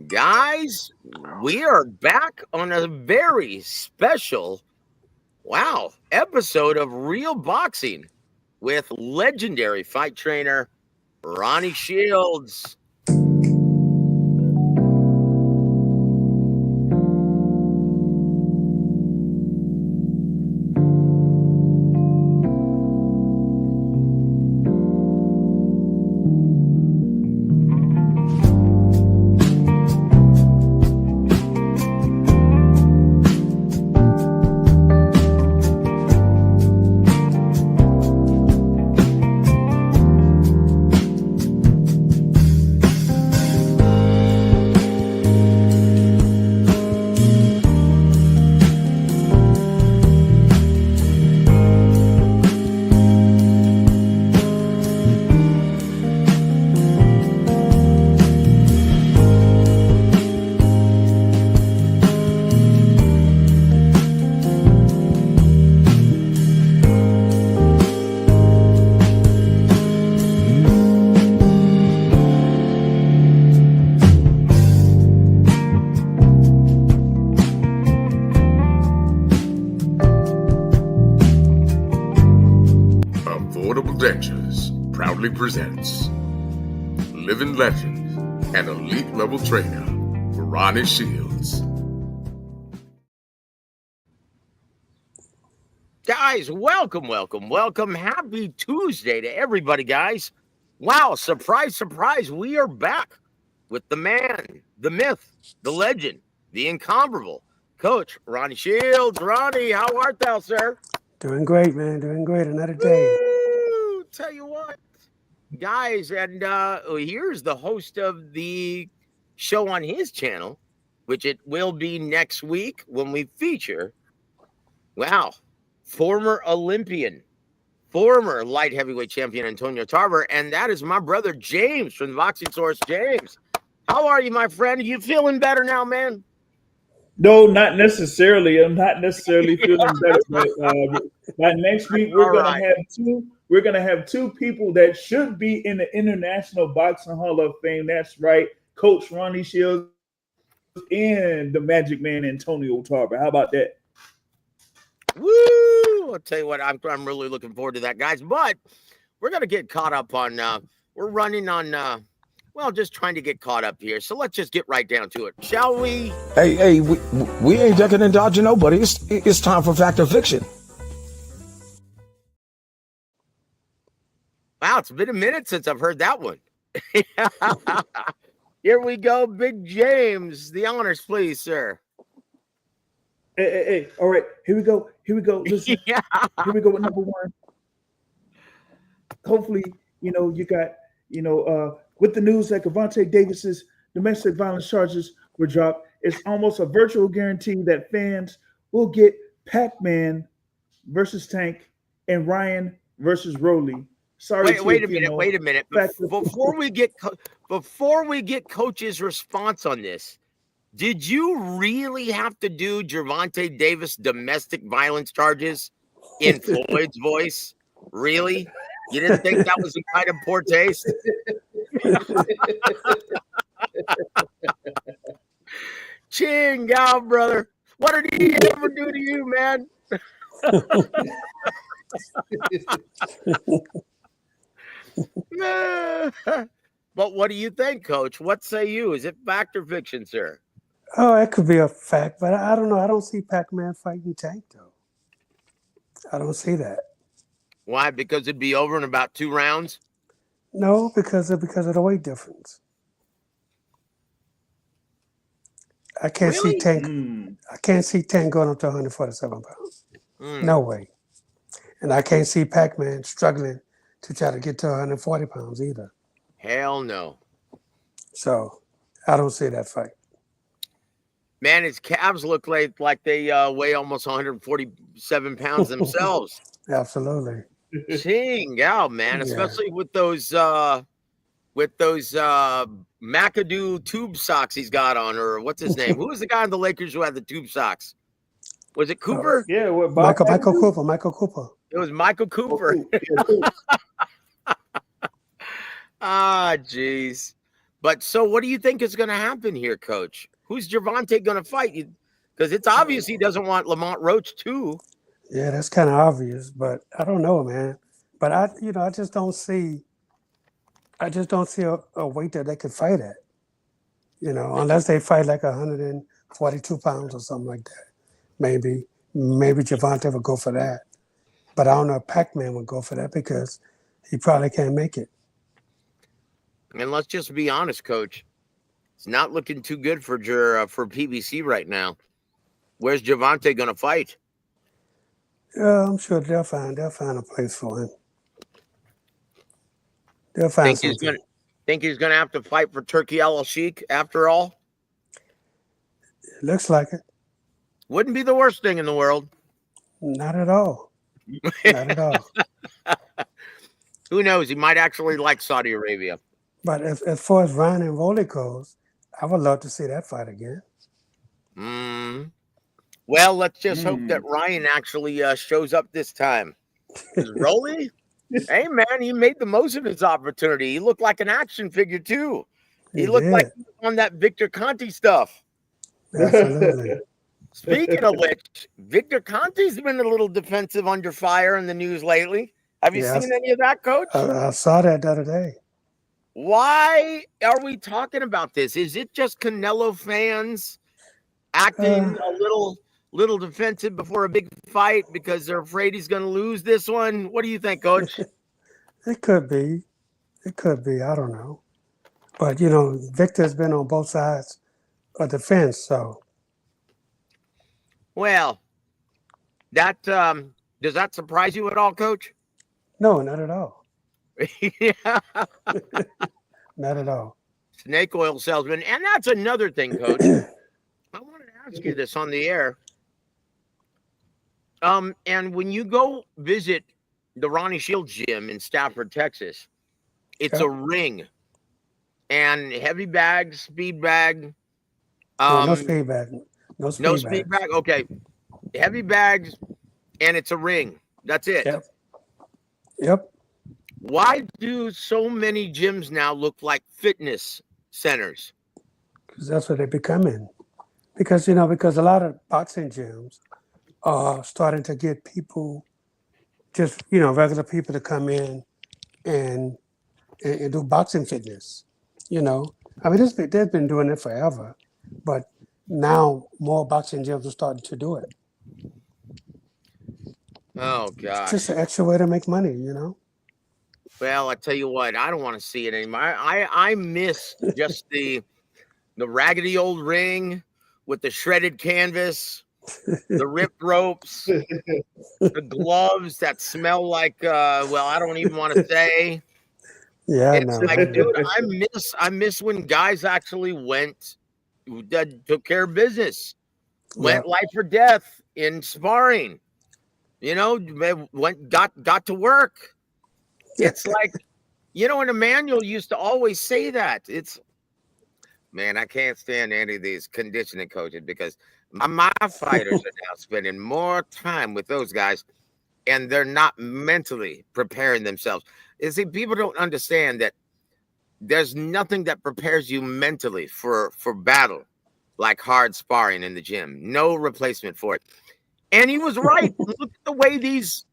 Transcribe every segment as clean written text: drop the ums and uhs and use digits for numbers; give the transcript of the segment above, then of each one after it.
Guys, we are back on a very special, episode of Real Boxing with legendary fight trainer Ronnie Shields. Affordable Dentures proudly presents living legend and elite level trainer Ronnie Shields. Guys, welcome. Happy Tuesday to everybody, guys. Wow, surprise. We are back with the man, the myth, the legend, the incomparable Coach Ronnie Shields. Ronnie, how art thou, sir? Doing great, man. Doing great. Another day. Woo! Tell you what, guys, and here's the host of the show on his channel, which it will be next week when we feature, former Olympian, former light heavyweight champion Antonio Tarver, and that is my brother James from the Boxing Source. James, how are you, my friend? Are you feeling better now, man? No, not necessarily. I'm not necessarily feeling better, but by next week we're gonna have two people that should be in the International Boxing Hall of Fame. That's right, Coach Ronnie Shields and the Magic Man Antonio Tarver. How about that? Woo! I'll tell you what, I'm really looking forward to that, guys. But we're gonna get caught up on. We're running on. Just trying to get caught up here. So let's just get right down to it, shall we? Hey, we ain't ducking and dodging nobody. It's time for Fact or Fiction. Wow, it's been a minute since I've heard that one. Here we go, Big James. The honors, please, sir. Hey. All right, here we go. Listen, Here we go with number one. Hopefully, you got, with the news that Gervonta Davis's domestic violence charges were dropped, it's almost a virtual guarantee that fans will get Pac-Man versus Tank and Ryan versus Rolly. Sorry. Wait a minute. Before we get Coach's response on this, did you really have to do Gervonta Davis domestic violence charges in Floyd's voice? Really? You didn't think that was a kind of poor taste? Ching out, brother. What did he ever do to you, man? But what do you think, Coach? What say you? Is it fact or fiction, sir? Oh, it could be a fact, but I don't know. I don't see Pac-Man fighting Tank, though. I don't see that. Why? Because it'd be over in about 2 rounds? No, because of the weight difference. I can't see Tank. I can't see Tank going up to 147 pounds. No way. And I can't see Pac-Man struggling to try to get to 140 pounds either. Hell no. So I don't see that fight. Man, his calves look like they weigh almost 147 pounds themselves. Absolutely. Ching out, man, especially with those McAdoo tube socks he's got on, or what's his name? Who was the guy on the Lakers who had the tube socks? Was it Cooper? Michael Cooper. It was Michael Cooper. Jeez. But so what do you think is going to happen here, Coach? Who's Gervonta going to fight? Because it's obvious he doesn't want Lamont Roach too. Yeah, that's kind of obvious, but I don't know, man. But I just don't see a weight that they could fight at. Unless they fight like 142 pounds or something like that. Maybe Gervonta would go for that. But I don't know if Pac-Man would go for that because he probably can't make it. And let's just be honest, Coach. It's not looking too good for PBC right now. Where's Gervonta going to fight? Yeah, I'm sure they'll find a place for him. They'll find something. Think he's going to have to fight for Turkey Al Sheikh after all? It looks like it. Wouldn't be the worst thing in the world. Not at all. Not at all. Who knows? He might actually like Saudi Arabia. But as far as Ryan and Rolly goes, I would love to see that fight again. Well, let's just hope that Ryan actually shows up this time. Rolly? Hey, man, he made the most of his opportunity. He looked like an action figure, too. He looked like he was on that Victor Conte stuff. Absolutely. Speaking of which, Victor Conte's been a little defensive under fire in the news lately. Have you seen any of that, Coach? I saw that the other day. Why are we talking about this? Is it just Canelo fans acting a little defensive before a big fight because they're afraid he's going to lose this one? What do you think, Coach? It could be. I don't know. But, Victor's been on both sides of the fence, so. Well, that does that surprise you at all, Coach? No, not at all. Yeah. Not at all. Snake oil salesman. And that's another thing, Coach. I wanted to ask you this on the air. And when you go visit the Ronnie Shields gym in Stafford, Texas, it's a ring and heavy bag, speed bag. No speed bag. No speed bag. Okay. Heavy bags and it's a ring. That's it. Yep. Why do so many gyms now look like fitness centers? Because that's what they're becoming. Because a lot of boxing gyms are starting to get people, just regular people, to come in and do boxing fitness. I mean, they've been doing it forever, but now more boxing gyms are starting to do it. Oh God! It's just an extra way to make money, Well, I tell you what, I don't want to see it anymore. I miss just the raggedy old ring with the shredded canvas, the ripped ropes, the gloves that smell like I don't even want to say. Yeah, it's like, dude, I miss when guys actually took care of business, went life or death in sparring. Got to work. It's like, and Emmanuel used to always say that. Man, I can't stand any of these conditioning coaches because my fighters are now spending more time with those guys and they're not mentally preparing themselves. You see, people don't understand that there's nothing that prepares you mentally for battle like hard sparring in the gym. No replacement for it. And he was right. Look at the way these,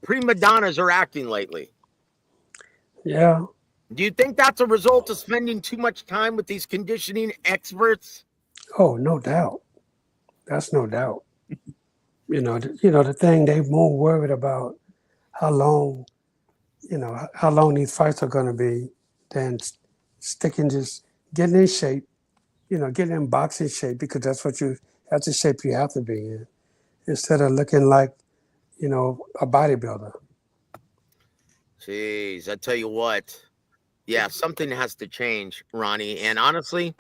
prima donnas are acting lately. Yeah. Do you think that's a result of spending too much time with these conditioning experts? Oh, no doubt. That's no doubt. The thing they're more worried about how long these fights are going to be than just getting in shape, getting in boxing shape, because that's the shape you have to be in, instead of looking like, a bodybuilder. Jeez, I tell you what. Yeah, something has to change, Ronnie. And honestly,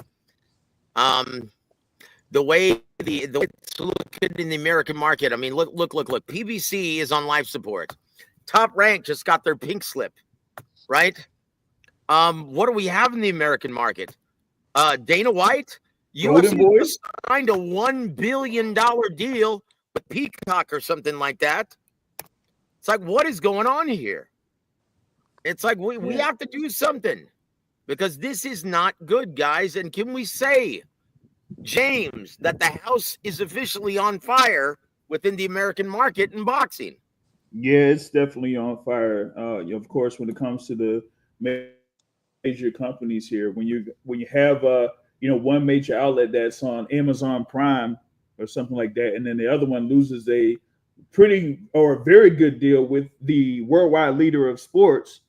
the way it's looking in the American market, I mean, look. PBC is on life support. Top Rank just got their pink slip, right? What do we have in the American market? Dana White, UFC signed a $1 billion deal with Peacock or something like that. It's like, what is going on here? It's like we have to do something because this is not good, guys. And can we say, James, that the house is officially on fire within the American market in boxing? Yeah, it's definitely on fire. Of course, when it comes to the major companies here, when you have one major outlet that's on Amazon Prime or something like that, and then the other one loses a pretty or a very good deal with the worldwide leader of sports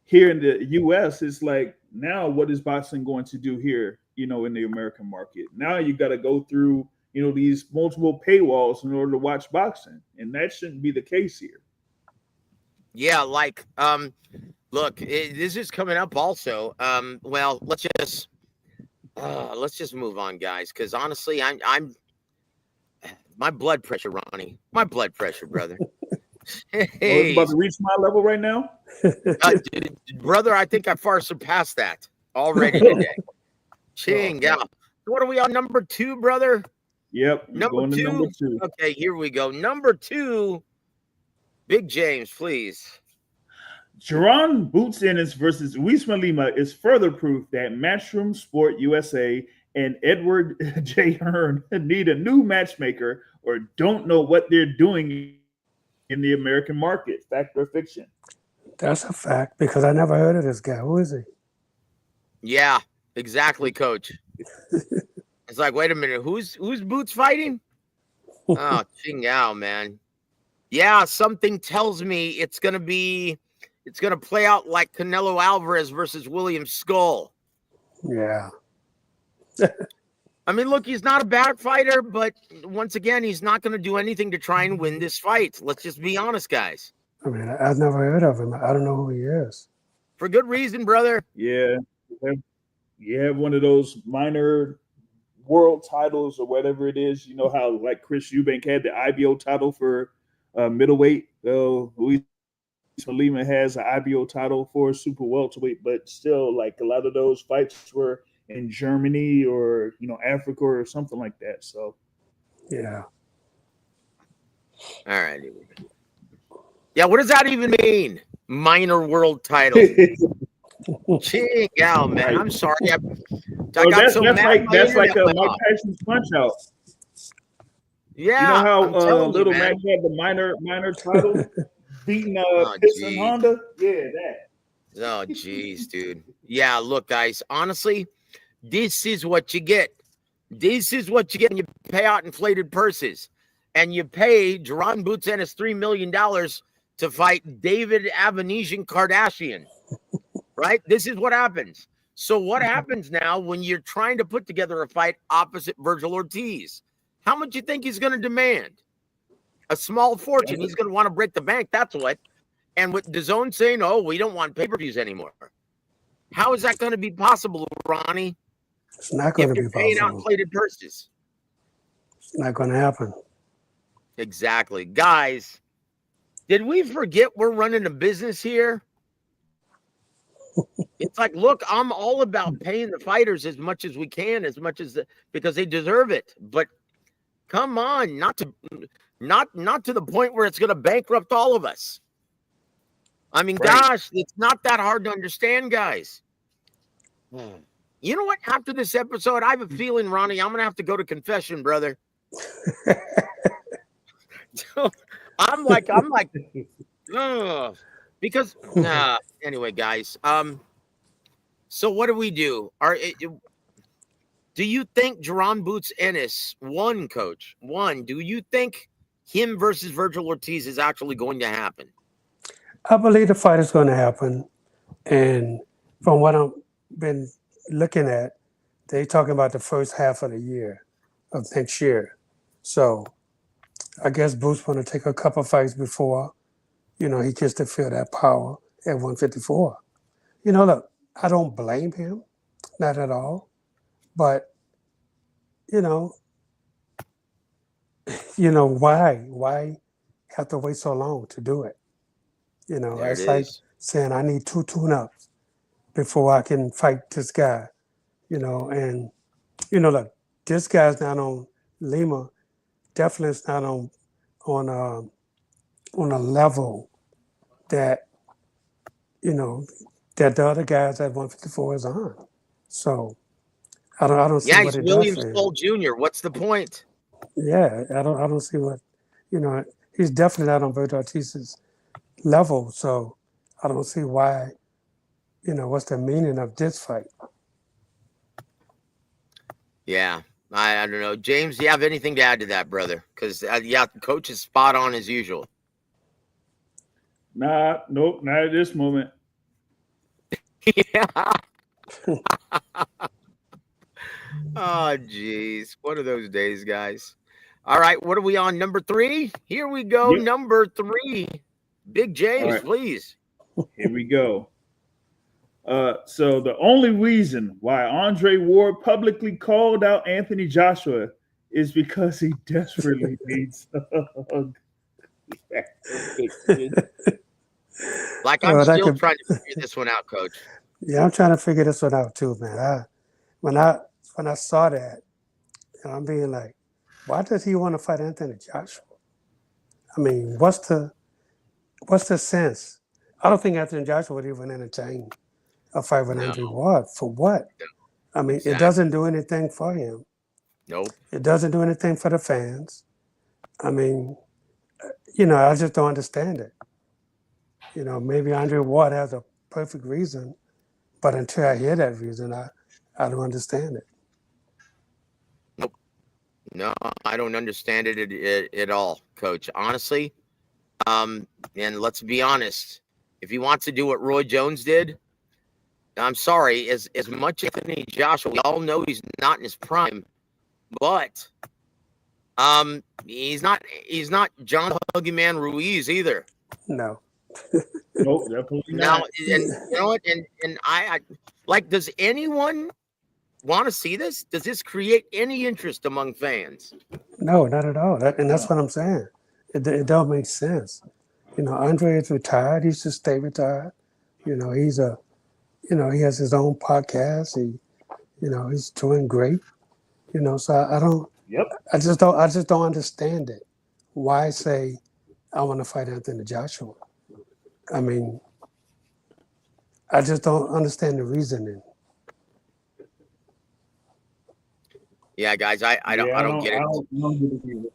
here in the US, it's like, now what is boxing going to do here, in the American market? Now you got to go through, these multiple paywalls in order to watch boxing, and that shouldn't be the case here. Yeah, like, look, this is coming up also. Well, let's just move on, guys, because honestly, I'm my blood pressure, Ronnie, my blood pressure, brother. Oh, it's about to reach my level right now. Brother, I think I far surpassed that already today. Ching, yeah. What are we on, number 2, brother? Yep, number 2. Okay, here we go. Number 2, Big James, please. Jaron Boots Ennis versus Luis Lima is further proof that Matchroom Sport USA and Edward J. Hearn need a new matchmaker or don't know what they're doing in the American market. Fact or fiction? That's a fact, because I never heard of this guy. Who is he? Yeah, exactly, Coach. It's like, wait a minute, who's Boots fighting? Oh, ching yao, man. Yeah, something tells me it's gonna play out like Canelo Alvarez versus William Skull. Yeah. I mean, look, he's not a bad fighter, but once again, he's not going to do anything to try and win this fight. Let's just be honest, guys. I mean, I've never heard of him. I don't know who he is. For good reason, brother. Yeah. You have one of those minor world titles or whatever it is. You know how, like, Chris Eubank had the IBO title for middleweight. Luis Lima has an IBO title for super welterweight, but still, like, a lot of those fights were in Germany or Africa or something like that. So yeah. All right. Yeah, what does that even mean? Minor world title. Ching out, man. I'm sorry. I got so mad. That's like a Mike Tyson's punch out. Yeah. You know how Little Mac had the minor title beating Piston Honda? Yeah, that. Oh, geez, dude. Yeah, look, guys, honestly, this is what you get. This is what you get when you pay out inflated purses. And you pay Jaron Boots Ennis $3 million to fight David Avanesian Kardashian. Right? This is what happens. So what happens now when you're trying to put together a fight opposite Virgil Ortiz? How much do you think he's going to demand? A small fortune. He's going to want to break the bank. That's what. And with DAZN saying, oh, we don't want pay-per-views anymore. How is that going to be possible, Ronnie? It's not going to be possible. Paying out inflated purses. It's not going to happen. Exactly. Guys, did we forget we're running a business here? It's like, look, I'm all about paying the fighters as much as we can, because they deserve it. But come on, not to the point where it's going to bankrupt all of us. I mean, gosh, it's not that hard to understand, guys. You know what? After this episode, I have a feeling, Ronnie, I'm going to have to go to confession, brother. I'm like, because anyway, guys. So what do we do? Do you think Jaron Boots Ennis won, Coach? Do you think him versus Virgil Ortiz is actually going to happen? I believe the fight is going to happen, and from what I've been looking at, they're talking about the first half of the year of next year. So I guess Boots going to take a couple fights before, he gets to feel that power at 154. Look, I don't blame him, not at all. But, why have to wait so long to do it? It's like saying I need 2 tune-ups before I can fight this guy, and, look, this guy's not on Lima, definitely is not on a level that, that the other guys at 154 is on. So I don't see Yeah, what he's it does William for him. Soul Jr. What's the point? Yeah, I don't see what, he's definitely not on Verde Ortiz's level. So I don't see why, what's the meaning of this fight? Yeah, I don't know. James, do you have anything to add to that, brother? Because, yeah, coach is spot on as usual. Nope, not at this moment. Yeah. Oh, geez. What are those days, guys? All right, what are we on? Number 3? Here we go. Yep. Number 3. Big James, right. please. Here we go. So the only reason why Andre Ward publicly called out Anthony Joshua is because he desperately needs a hug. Like, I'm still trying to figure this one out, Coach. Yeah, I'm trying to figure this one out too, man. When I saw that, I'm being like, why does he want to fight Anthony Joshua? I mean, what's the sense? I don't think Anthony Joshua would even entertain a fight with Andre Ward. For what? I mean, It doesn't do anything for him. Nope. It doesn't do anything for the fans. I mean, I just don't understand it. Maybe Andre Ward has a perfect reason, but until I hear that reason, I don't understand it. Nope. No, I don't understand it at all, Coach. Honestly, and let's be honest, if he wants to do what Roy Jones did, I'm sorry, as much as Anthony Joshua, we all know he's not in his prime, but he's not John Huggy Man Ruiz either. No. Nope, definitely not. Now, and you know what? And I like, does anyone want to see this? Does this create any interest among fans? No, not at all. And that's what I'm saying. It don't make sense. Andre is retired. He should stay retired. He's he has his own podcast. He's doing great. So I don't. Yep. I just don't understand it. Why say I want to fight Anthony Joshua? I mean, I just don't understand the reasoning. Yeah, guys, I don't get it. I don't get it either.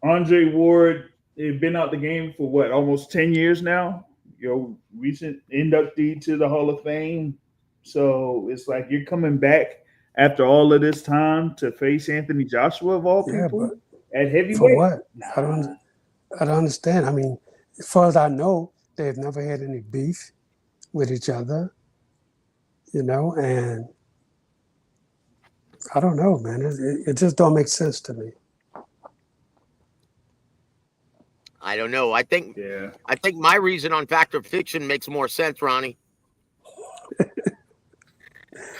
Andre Ward has been out the game for what, almost 10 years now? Your recent inductee to the Hall of Fame. So it's like you're coming back after all of this time to face Anthony Joshua of all people at heavyweight. For what? I don't understand. I mean, as far as I know, they've never had any beef with each other. And I don't know, man. It just don't make sense to me. I don't know. I think my reason on Fact or Fiction makes more sense, Ronnie.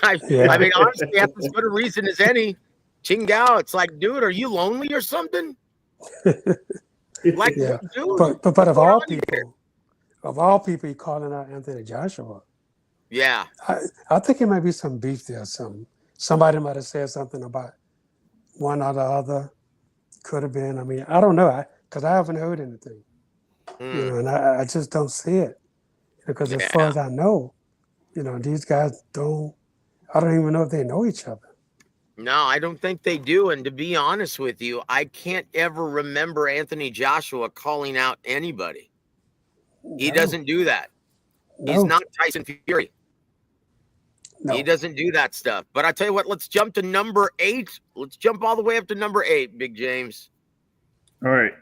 I mean, honestly, that's as good a reason as any. Chingao, it's like, dude, are you lonely or something? Like, dude. But of all people, he calling out Anthony Joshua. Yeah. I think it might be some beef there. Somebody might have said something about one or the other. Could have been. I mean, I don't know. Because I haven't heard anything. And I just don't see it. Because as far as I know, these guys I don't even know if they know each other. No, I don't think they do. And to be honest with you, I can't ever remember Anthony Joshua calling out anybody. He doesn't do that. No. He's not Tyson Fury. No. He doesn't do that stuff. But I tell you what, let's jump to number 8. Let's jump all the way up to number 8, Big James. All right.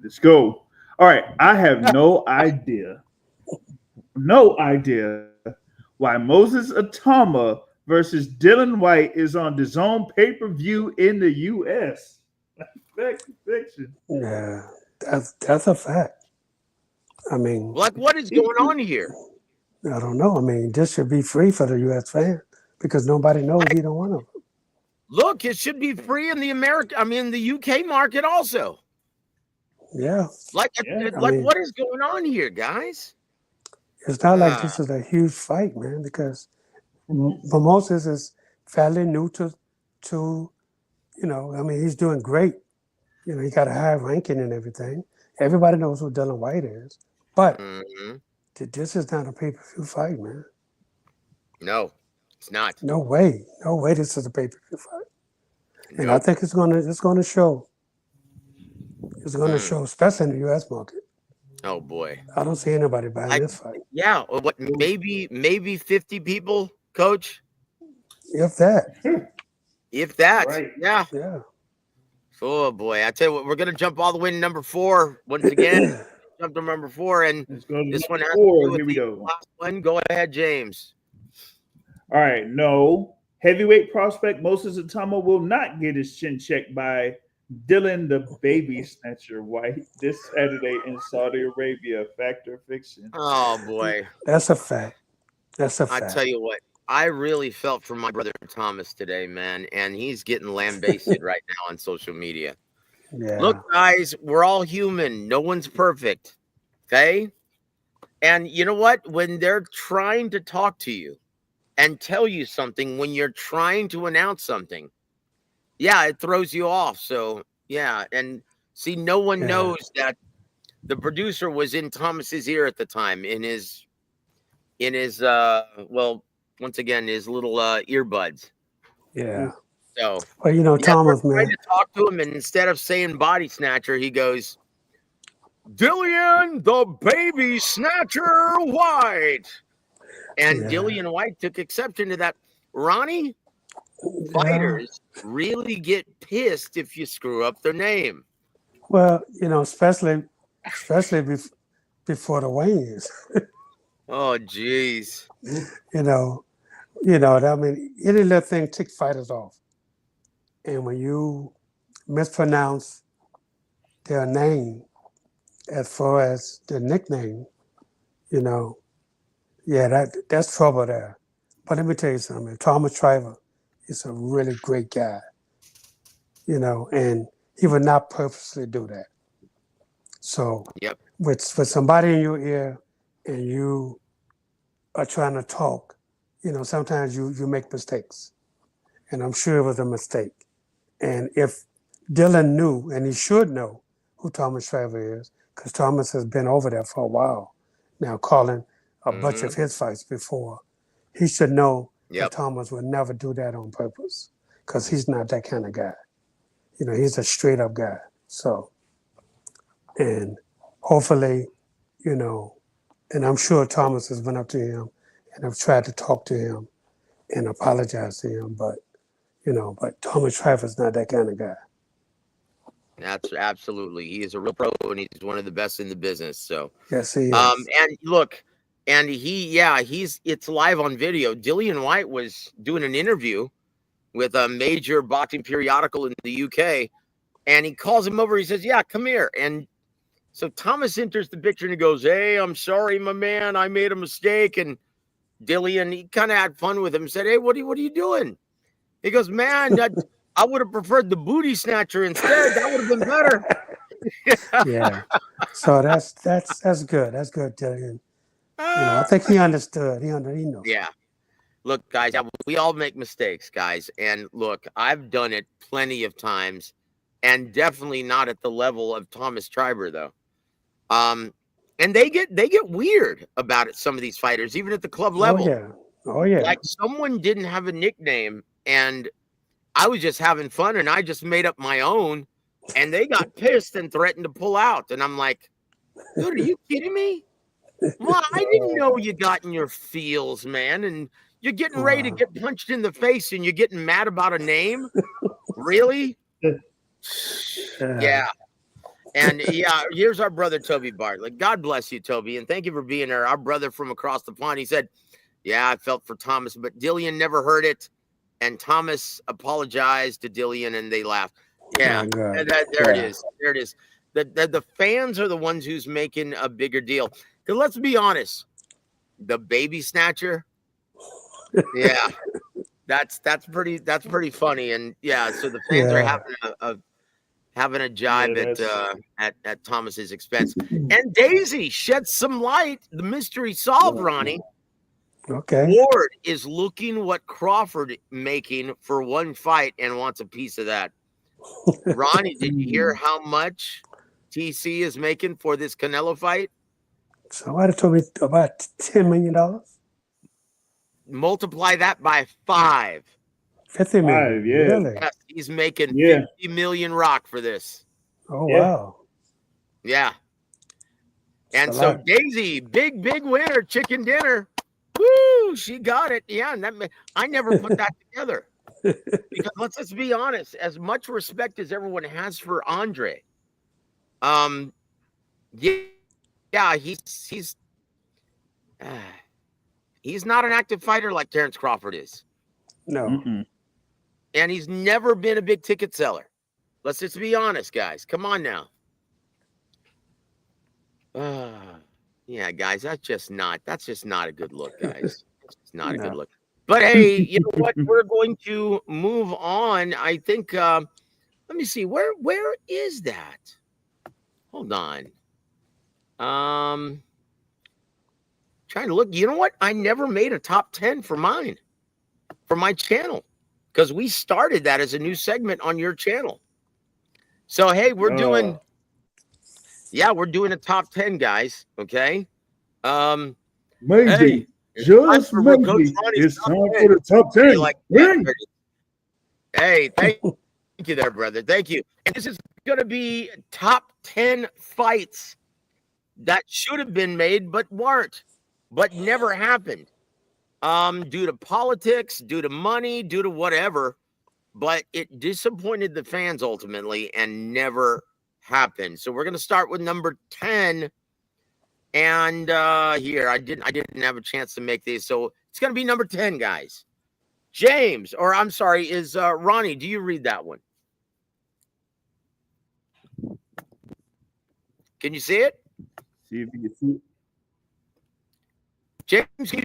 Let's go. All right. I have no idea why Moses Atama versus Dylan White is on the DAZN pay-per-view in the U.S. Fiction. Yeah, that's a fact. I mean, like, what is going on here? I don't know. I mean, this should be free for the U.S. fan because nobody knows either one of them. Look, it should be free in the UK market also. Yeah. Like, what is going on here, guys? It's not like this is a huge fight, man, because Moses is fairly new to he's doing great. He got a high ranking and everything. Everybody knows who Dylan White is. But this is not a pay-per-view fight, man. No, it's not. No way. No way this is a pay-per-view fight. And I Nope. think it's gonna show. It's gonna show, especially in the US market. Oh boy. I don't see anybody buying this fight. Yeah, or what maybe 50 people, coach? If that. If that. Right. Yeah. Yeah. Oh boy. I tell you what, we're gonna jump all the way to number 4 once again. Jump to number 4, and Let's go to this one has number 4. to do with Here we the go. last one. Go ahead, James. All right, no. Heavyweight prospect Moses Atama will not get his chin checked by Dylan the Baby Snatcher White this Saturday in Saudi Arabia. Fact or fiction? Oh boy. That's a fact. That's a fact. I tell you what, I really felt for my brother Thomas today, man, and he's getting lambasted right now on social media. Yeah. Look, guys, we're all human. No one's perfect. Okay? And you know what? When they're trying to talk to you and tell you something, when you're trying to announce something, yeah, it throws you off. So, yeah. And see, no one knows that the producer was in Thomas's ear at the time in his well, once again, his little earbuds. Yeah. So, well, you know, Thomas, we're man. trying to talk to him, and instead of saying body snatcher, he goes, Dillian the Baby Snatcher White. And Dillian White took exception to that. Ronnie, fighters really get pissed if you screw up their name. Well, you know, especially before the weigh-ins. Oh, geez. You know, I mean, any little thing tick fighters off. And when you mispronounce their name as far as the nickname, you know, that's trouble there. But let me tell you something. Thomas Shriver is a really great guy, you know, and he would not purposely do that. So with somebody in your ear and you are trying to talk, you know, sometimes you make mistakes. And I'm sure it was a mistake. And if Dylan knew, and he should know who Thomas Shriver is, because Thomas has been over there for a while now, calling a bunch of his fights before, he should know that Thomas would never do that on purpose, because he's not that kind of guy. You know, he's a straight up guy. So, and hopefully, you know, and I'm sure Thomas has went up to him and have tried to talk to him and apologize to him, but Thomas Shriver's not that kind of guy. That's absolutely. He is a real pro, and he's one of the best in the business. So yes, he is. And look, and it's live on video. Dillian White was doing an interview with a major boxing periodical in the UK, and he calls him over. He says, "Yeah, come here." And so Thomas enters the picture and he goes, "Hey, I'm sorry, my man. I made a mistake." And Dillian, he kind of had fun with him. Said, "Hey, what are you doing?" He goes, "Man, I would have preferred the booty snatcher instead. That would have been better." Yeah. So that's good. That's good, Dillian. I think he understood. He knows. Yeah. Look, guys, we all make mistakes, guys. And look, I've done it plenty of times, and definitely not at the level of Thomas Shriver, though. And they get weird about it, some of these fighters, even at the club level. Oh yeah. Like someone didn't have a nickname, and I was just having fun, and I just made up my own, and they got pissed and threatened to pull out. And I'm like, dude, are you kidding me? Well, I didn't know you got in your feels, man, and you're getting ready to get punched in the face, and you're getting mad about a name? Really? Yeah. And here's our brother Toby Bartlett. God bless you, Toby, and thank you for being there. Our brother from across the pond. He said, "Yeah, I felt for Thomas, but Dillian never heard it." And Thomas apologized to Dillian, and they laughed. Yeah, there it is. There it is. The fans are the ones who's making a bigger deal. Because let's be honest, the baby snatcher. Yeah, that's pretty funny. And so the fans are having a jibe at Thomas's expense. And Daisy sheds some light. The mystery solved, Ronnie. Okay. Ward is looking what Crawford making for one fight and wants a piece of that. Ronnie, did you hear how much TC is making for this Canelo fight? Somebody told me about $10 million. Multiply that by 5. 50 million. 5, yeah. Really? Yes, he's making Yeah. 50 million rock for this. Oh, Yeah. wow. Yeah. And It's a so lot. Daisy, big winner, chicken dinner. Woo, she got it. Yeah, and I never put that together. Because let's be honest, as much respect as everyone has for Andre, yeah, he's not an active fighter like Terrence Crawford is. No. Mm-mm. And he's never been a big ticket seller. Let's just be honest, guys. Come on now. Yeah, guys, that's just not a good look, guys. It's not a good No. look. But hey, you know what? We're going to move on. I think let me see. Where is that? Hold on. Trying to look. You know what? I never made a top 10 for mine, for my channel, because we started that as a new segment on your channel. So hey, we're doing a top 10, guys. Okay. Maybe, hey, just for maybe, Coach Ronnie's it's top time 10. for the top 10. Hey, like, Bang! hey, thank you there, brother. Thank you. And this is going to be top 10 fights that should have been made but weren't, but never happened. Due to politics, due to money, due to whatever, but it disappointed the fans ultimately and never happened. So we're going to start with number 10. And here, I didn't have a chance to make these. So it's going to be number 10, guys. James, or I'm sorry, is Ronnie, do you read that one? Can you see it? See if you can see it. James, can you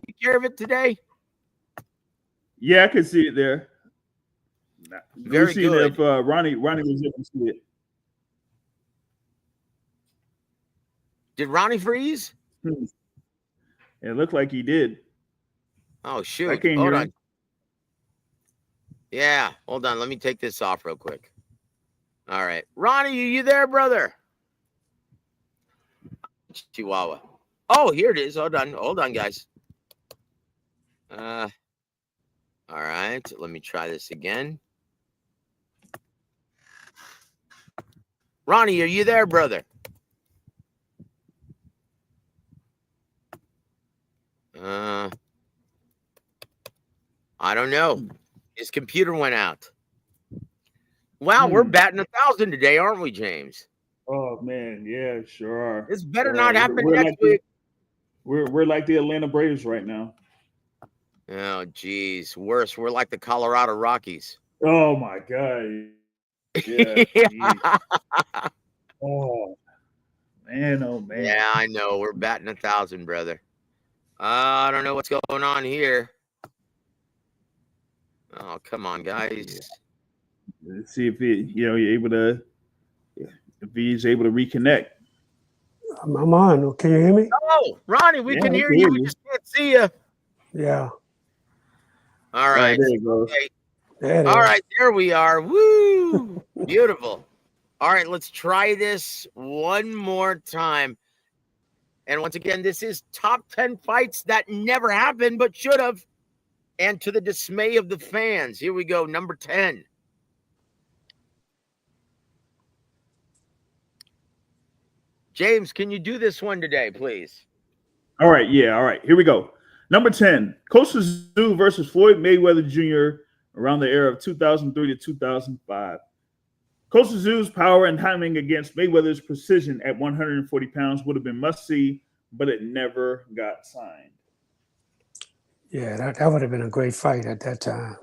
take care of it today? Yeah, I can see it there. Very We'll see good. if Ronnie was able to see it. Did Ronnie freeze? It looked like he did. Oh, shoot. I can't Hold hear on. him. Yeah, hold on. Let me take this off real quick. All right. Ronnie, are you there, brother? Chihuahua. Oh, here it is. Hold on, guys. All right. Let me try this again. Ronnie, are you there, brother? I don't know. His computer went out. Wow, we're batting 1,000 today, aren't we, James? Oh man, yeah, sure are. This better not happen next like week. We're like the Atlanta Braves right now. Oh, geez, worse. We're like the Colorado Rockies. Oh my God. Yeah. Oh man, oh man. Yeah, I know. We're batting 1,000, brother. I don't know what's going on here. Oh, come on, guys. Let's see if you're able to, if he's able to reconnect. I'm on. Can you hear me? Oh, Ronnie, we can hear you. We just can't see you. Yeah. All right. There you go. Okay. There All right, there we are. Woo! Beautiful. All right, let's try this one more time. And once again, this is top 10 fights that never happened but should have. And to the dismay of the fans, here we go, number 10. James, can you do this one today, please? All right, yeah, all right. Here we go. Number 10, Costa Zoo versus Floyd Mayweather Jr. around the era of 2003 to 2005. Costa Zoo's power and timing against Mayweather's precision at 140 pounds would have been must-see, but it never got signed. Yeah, that would have been a great fight at that time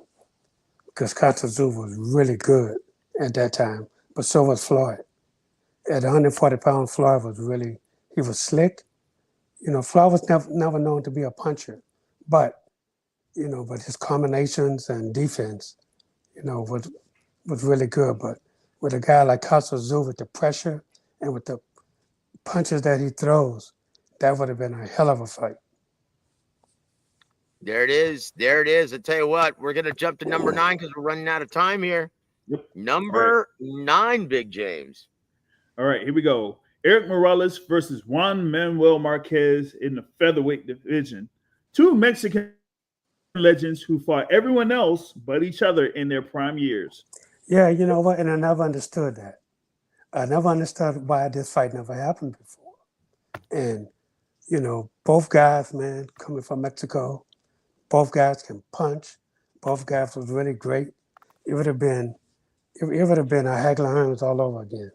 because Costa Zoo was really good at that time, but so was Floyd. At 140 pounds, Floyd was he was slick. Floyd was never known to be a puncher, but his combinations and defense, was really good. But with a guy like Costa Zoo with the pressure and with the punches that he throws, that would have been a hell of a fight. There it is. There it is. I tell you what, we're going to jump to number 9 because we're running out of time here. Yep. Number 9, Big James. All right, here we go. Eric Morales versus Juan Manuel Marquez in the featherweight division. Two Mexican legends who fought everyone else but each other in their prime years. Yeah, you know what? And I never understood that. I never understood why this fight never happened before. And, you know, both guys, man, coming from Mexico, both guys can punch. Both guys was really great. It would have been a Hagler Hearns all over again.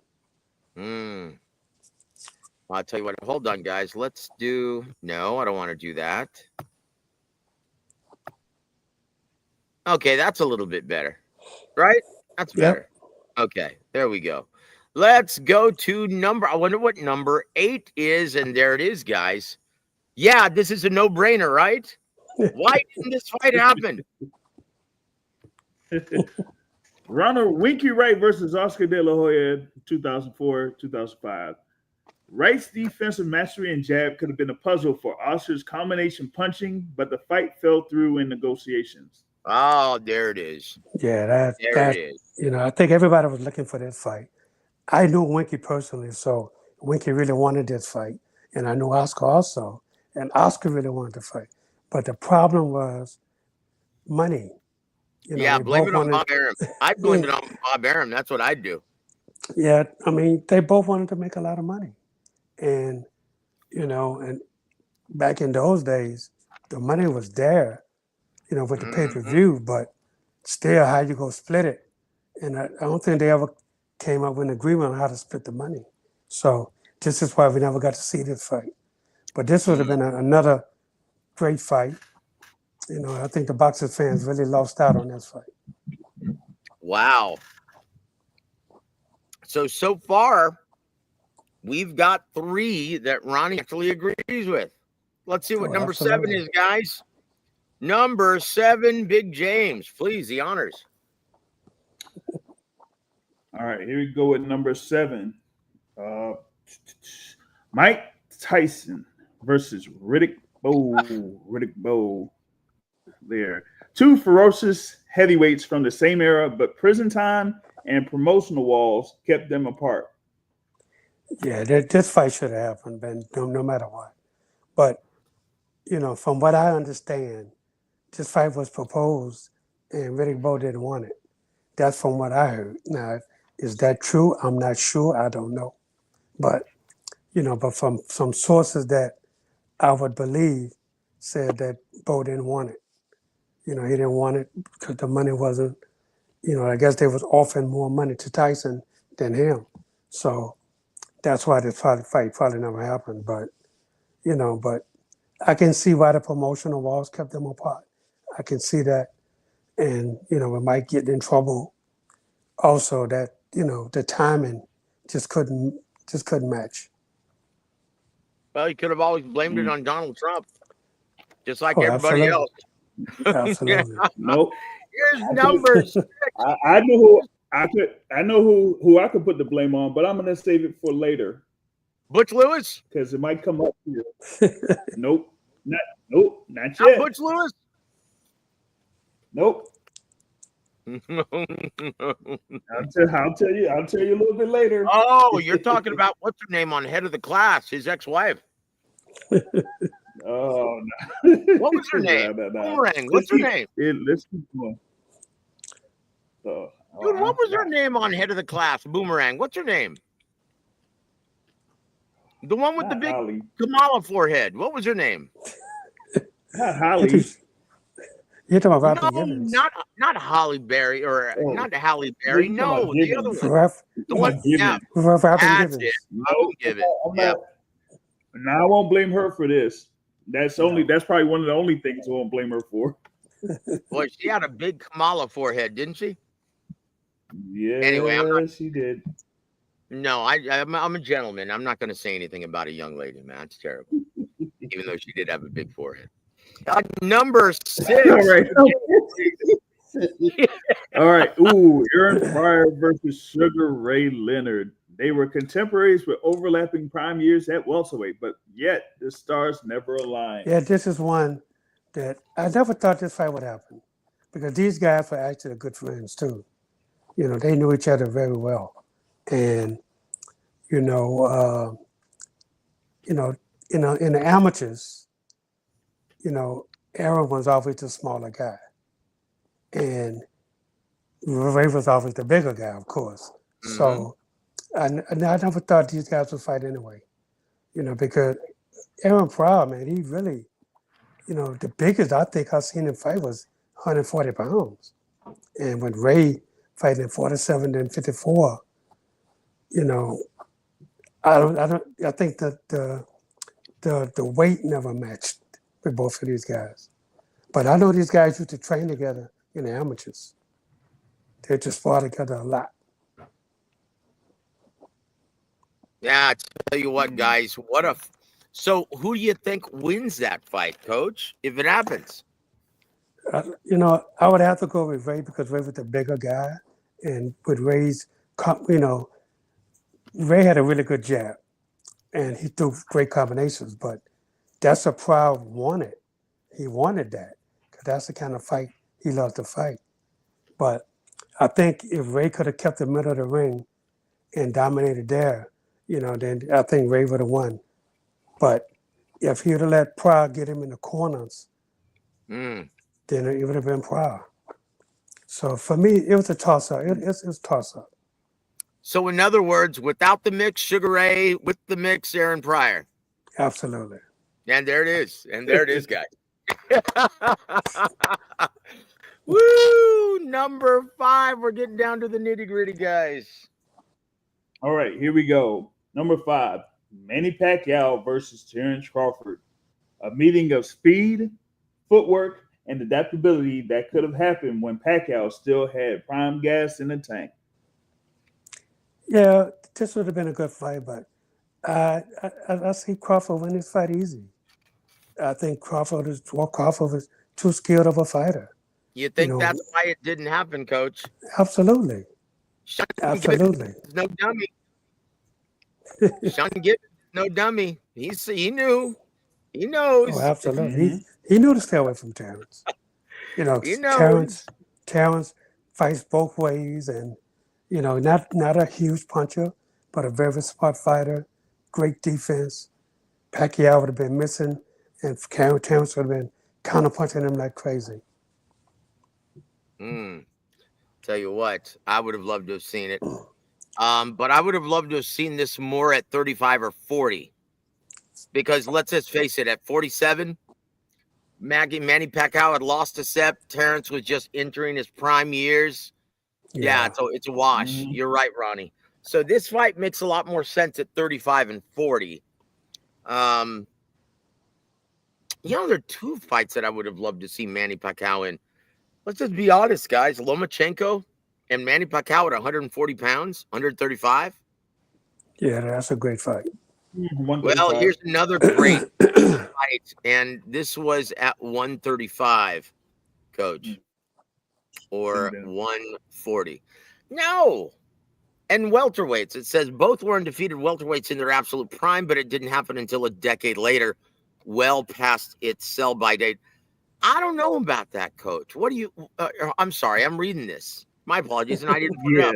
I'll tell you what, hold on, guys. Let's do, no, I don't want to do that. Okay, that's a little bit better, right? That's better. Yep. Okay, there we go. Let's go to I wonder what number 8 is, and there it is, guys. Yeah, this is a no-brainer, right? Why didn't this fight happen? Ronald Winky Wright versus Oscar De La Hoya, 2004-2005. Wright's defensive mastery and jab could have been a puzzle for Oscar's combination punching, but the fight fell through in negotiations. Oh, there it is. Yeah, that it is. You know, I think everybody was looking for this fight. I knew Winky personally, so Winky really wanted this fight, and I knew Oscar also, and Oscar really wanted the fight. But the problem was money. You know, blame it on Bob Arum. I blame it on Bob Arum. That's what I'd do. Yeah, I mean, they both wanted to make a lot of money. And, you know, and back in those days, the money was there, you know, with the pay-per-view, but still, how you go split it? And I don't think they ever came up with an agreement on how to split the money. So this is why we never got to see this fight. But this would have been another great fight. You know, I think the boxing fans really lost out on this fight. Wow. So far, we've got 3 that Ronnie actually agrees with. Let's see what number 7 is, guys. Number 7, Big James. Please, the honors. All right, here we go with number 7. Mike Tyson versus Riddick Bowe. There. 2 ferocious heavyweights from the same era, but prison time and promotional walls kept them apart. Yeah, this fight should have happened, Ben, no matter what. But, you know, from what I understand, this fight was proposed and Riddick Bowe didn't want it. That's from what I heard. Now, is that true? I'm not sure. I don't know. But, you know, but from some sources that I would believe said that Bowe didn't want it. You know, he didn't want it because the money wasn't, you know, I guess they was offering more money to Tyson than him. So that's why this fight probably never happened. But, you know, but I can see why the promotional walls kept them apart. I can see that. And, you know, it might get in trouble. Also that, you know, the timing just couldn't match. Well, you could have always blamed it on Donald Trump, just like everybody else. Absolutely. Nope. Here's number 6. I know who I could put the blame on, but I'm gonna save it for later. Butch Lewis? Because it might come up here. Nope, not yet. Not Butch Lewis? Nope. I'll tell you a little bit later. Oh, you're talking about what's her name on Head of the Class, his ex-wife. Oh no. What was her name? Boomerang. What's her name? Let's keep going. Dude, what was her name on Head of the Class? Boomerang. What's her name? The one with the big Kamala forehead. What was her name? Not Holly. You're talking about Robin Givens. Not Holly Berry or not Halle Berry. No, the other one. The one. Yeah. Robin Givens. Robin Givens. Yeah. Now I won't blame her for this. That's probably one of the only things I won't blame her for. Boy, she had a big Kamala forehead, didn't she? Yeah. Anyway, she did. No, I'm a gentleman. I'm not going to say anything about a young lady, man. It's terrible. Even though she did have a big forehead. Number 6. All right. All right. Ooh, Aaron Pryor versus Sugar Ray Leonard. They were contemporaries with overlapping prime years at welterweight, but yet the stars never aligned. Yeah, this is one that I never thought this fight would happen because these guys were actually good friends too. You know, they knew each other very well. And, you know, you know, in the amateurs, Aaron was always the smaller guy, and Ray was always the bigger guy, of course. So I never thought these guys would fight anyway, because Aaron Pryor, man, he really, the biggest I think I've seen him fight was 140 pounds. And when Ray fighting 47 and 54, I think that the weight never matched with both of these guys. But I know these guys used to train together in the amateurs. They just fought together a lot. Yeah, I tell you what, guys, so who do you think wins that fight, Coach, if it happens? I would have to go with Ray because Ray was the bigger guy. And with Ray's, Ray had a really good jab and he threw great combinations, but that's a Pryor wanted. He wanted that because that's the kind of fight he loves to fight. But I think if Ray could have kept the middle of the ring and dominated there, then I think Ray would have won. But if he would have let Pryor get him in the corners, then it would have been Pryor. So for me, it was a toss-up. It's a toss-up. So in other words, without the mix, Sugar Ray, with the mix, Aaron Pryor. Absolutely. And there it is. And there it is, guys. Woo! Number 5. We're getting down to the nitty-gritty, guys. All right, here we go. Number 5, Manny Pacquiao versus Terrence Crawford. A meeting of speed, footwork, and adaptability that could have happened when Pacquiao still had prime gas in the tank. Yeah, this would have been a good fight, but I see Crawford win this fight easy. I think Crawford was too skilled of a fighter. You think that's why it didn't happen, Coach? Absolutely. Absolutely. No dummy. Sean Gibbons, no dummy. He knew. He knows. Oh, absolutely. He knew to stay away from Terrence. He knows. Terrence fights both ways, and not a huge puncher, but a very smart fighter. Great defense. Pacquiao would have been missing, and Terrence would have been counterpunching him like crazy. Tell you what, I would have loved to have seen it. But I would have loved to have seen this more at 35 or 40. Because let's just face it, at 47, Manny Pacquiao had lost a step. Terrence was just entering his prime years. Yeah, so it's a wash. You're right, Ronnie. So this fight makes a lot more sense at 35 and 40. There are 2 fights that I would have loved to see Manny Pacquiao in. Let's just be honest, guys. Lomachenko and Manny Pacquiao at 140 pounds, 135. Yeah, that's a great fight. Well, here's another great fight, and this was at 135, Coach, or 140. No. And welterweights, it says both were undefeated welterweights in their absolute prime, but it didn't happen until a decade later, well past its sell-by date. I don't know about that, Coach. What do you I'm sorry, I'm reading this. My apologies, and I didn't put it up.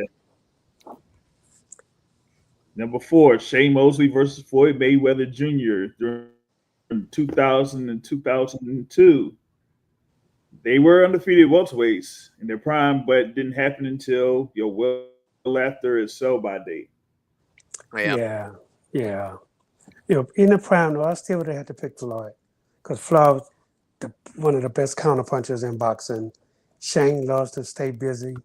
Number 4, Shane Mosley versus Floyd Mayweather Jr. during 2000 and 2002. They were undefeated welterweights in their prime, but it didn't happen until well after its sell-by date. Yeah. In the prime, though, I still would have had to pick Floyd because Floyd was one of the best counterpunchers in boxing. Shane loves to stay busy,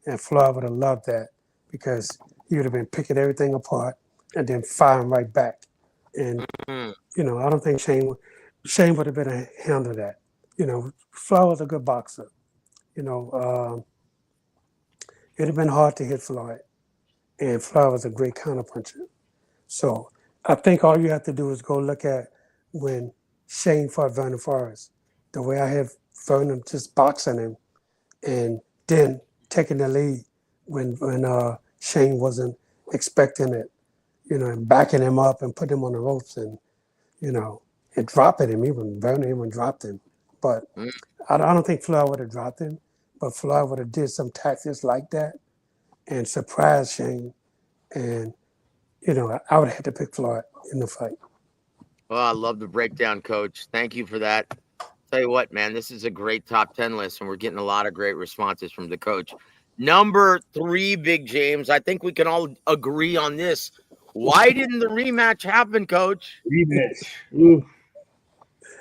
and Floyd would have loved that because he would have been picking everything apart and then firing right back. And, I don't think Shane would have been able to handle that. Floyd was a good boxer. It'd have been hard to hit Floyd. And Floyd was a great counterpuncher. So I think all you have to do is go look at when Shane fought Vernon Forrest. The way I have Vernon just boxing him and then taking the lead when Shane wasn't expecting it, and backing him up and putting him on the ropes and dropping him. Vernon even dropped him. But I don't think Floyd would have dropped him, but Floyd would have did some tactics like that and surprised Shane. And, I would have had to pick Floyd in the fight. Oh, I love the breakdown, Coach. Thank you for that. Tell you what, man, this is a great top 10 list, and we're getting a lot of great responses from the coach. Number 3, Big James. I think we can all agree on this. Why didn't the rematch happen, Coach? Rematch. Ooh.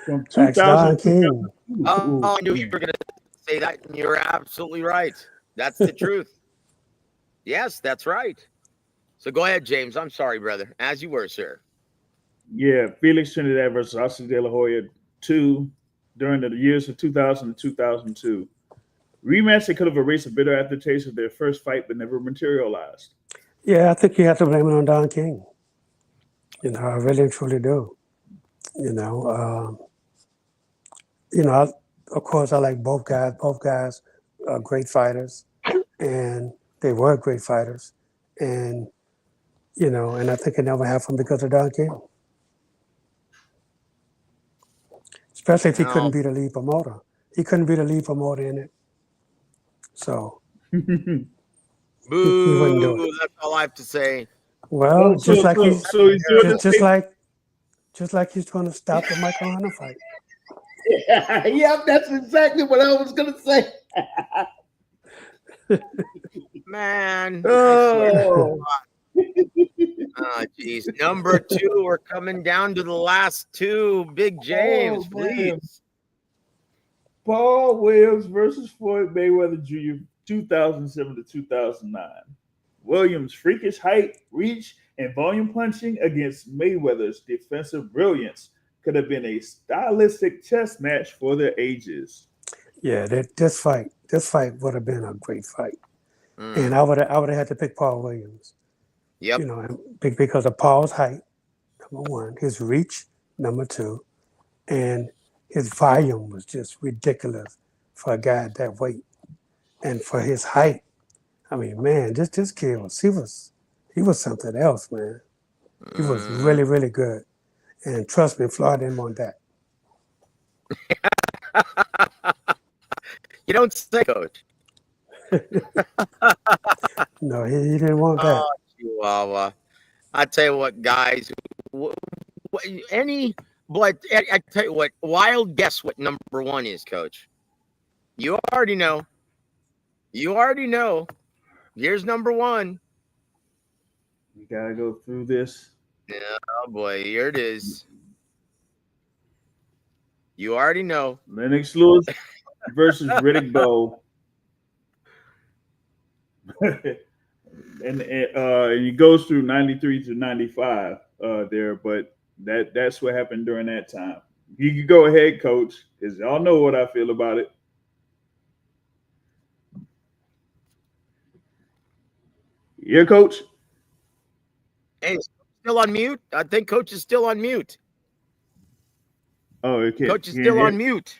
From Ask 2000 Don to King. 2002. Oh, I knew you were going to say that, and you're absolutely right. That's the truth. Yes, that's right. So go ahead, James. I'm sorry, brother. As you were, sir. Yeah, Felix Trinidad versus Oscar De La Hoya 2 during the years of 2000 to 2002. Rematch that could have erased a bitter aftertaste of their first fight but never materialized. Yeah, I think you have to blame it on Don King. I really and truly do. You know, of course, I like both guys. Both guys are great fighters, and they were great fighters. And and I think it never happened because of Don King. Especially if he couldn't be the lead promoter. He couldn't be the lead promoter in it. So Boo. he wouldn't do it. That's all I have to say. Well, so he's doing the same. just like he's going to stop the Michael Hunter fight. Yeah, that's exactly what I was gonna say. Man. Oh. Oh, geez. Number 2, we're coming down to the last 2. Big James, please. Paul Williams versus Floyd Mayweather Jr. 2007 to 2009. Williams' freakish height, reach, and volume punching against Mayweather's defensive brilliance could have been a stylistic chess match for their ages. Yeah, this fight would have been a great fight. And I would have had to pick Paul Williams. Yep. Because of Paul's height, number 1, his reach, number 2, and his volume was just ridiculous for a guy at that weight. And for his height, I mean, man, this kid he was something else, man. He was really, really good. And trust me, Floyd didn't want that. You don't say, Coach. No, he didn't want that. Oh, Chihuahua. I tell you what, guys. I tell you what, wild guess what number 1 is, Coach. You already know. Here's number 1. We gotta go through this. Oh boy, here it is. You already know. Lennox Lewis versus Riddick Bowe. and it goes through 93 to 95 there, but that's what happened during that time. You can go ahead, Coach, because y'all know what I feel about it. Yeah, Coach. Hey, still on mute? I think Coach is still on mute. Oh, okay. Coach is still on mute.